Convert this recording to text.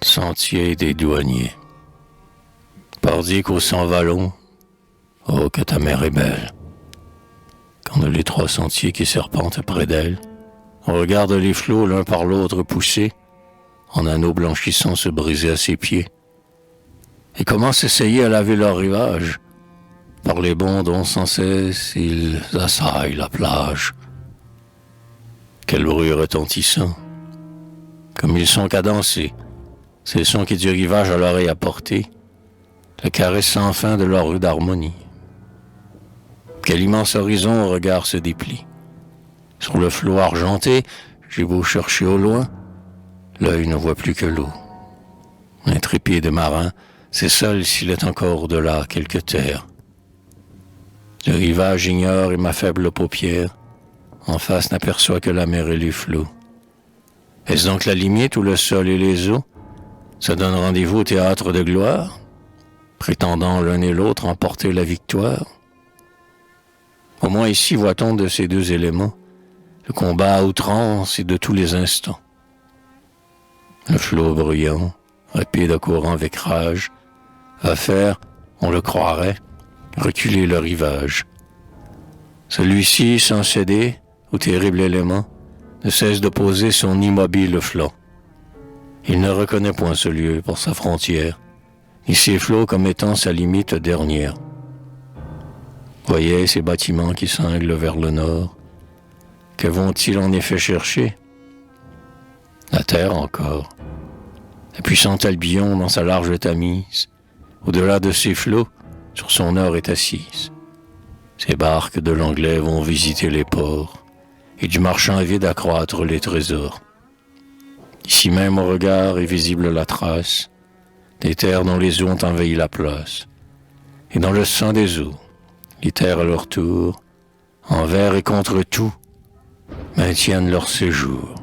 Sentier des douaniers. Pardique au sang vallon, oh que ta mère est belle. Quand les trois sentiers qui serpentent près d'elle, on regarde les flots l'un par l'autre pousser, en anneaux blanchissants se briser à ses pieds, et comment s'essayer à laver leur rivage, par les bonds dont sans cesse ils assaillent la plage. Quel bruit retentissant, comme ils sont cadencés, ces sons qui du rivage à l'oreille apportés, la caresse sans fin de leur rude harmonie. Quel immense horizon au regard se déplie. Sur le flot argenté, j'ai beau chercher au loin, l'œil ne voit plus que l'eau. Intrépide marin, c'est seul s'il est encore au-delà quelques terres. Le rivage ignore et ma faible paupière, en face n'aperçoit que la mer et les flots. Est-ce donc la limite où le sol et les eaux se donnent rendez-vous au théâtre de gloire, prétendant l'un et l'autre emporter la victoire? Au moins ici voit-on de ces deux éléments le combat à outrance et de tous les instants. Le flot bruyant, rapide à courant avec rage, va faire, on le croirait, reculer le rivage. Celui-ci, sans céder au terrible élément, ne cesse d'opposer son immobile flanc. Il ne reconnaît point ce lieu pour sa frontière, ni ses flots comme étant sa limite dernière. Voyez ces bâtiments qui cinglent vers le nord. Que vont-ils en effet chercher? La terre encore. La puissante Albion dans sa large Tamise, au-delà de ses flots, sur son nord est assise. Ces barques de l'anglais vont visiter les ports, et du marchand vide accroître les trésors. Ici même au regard est visible la trace des terres dont les eaux ont envahi la place, et dans le sang des eaux, les terres à leur tour, envers et contre tout, maintiennent leur séjour.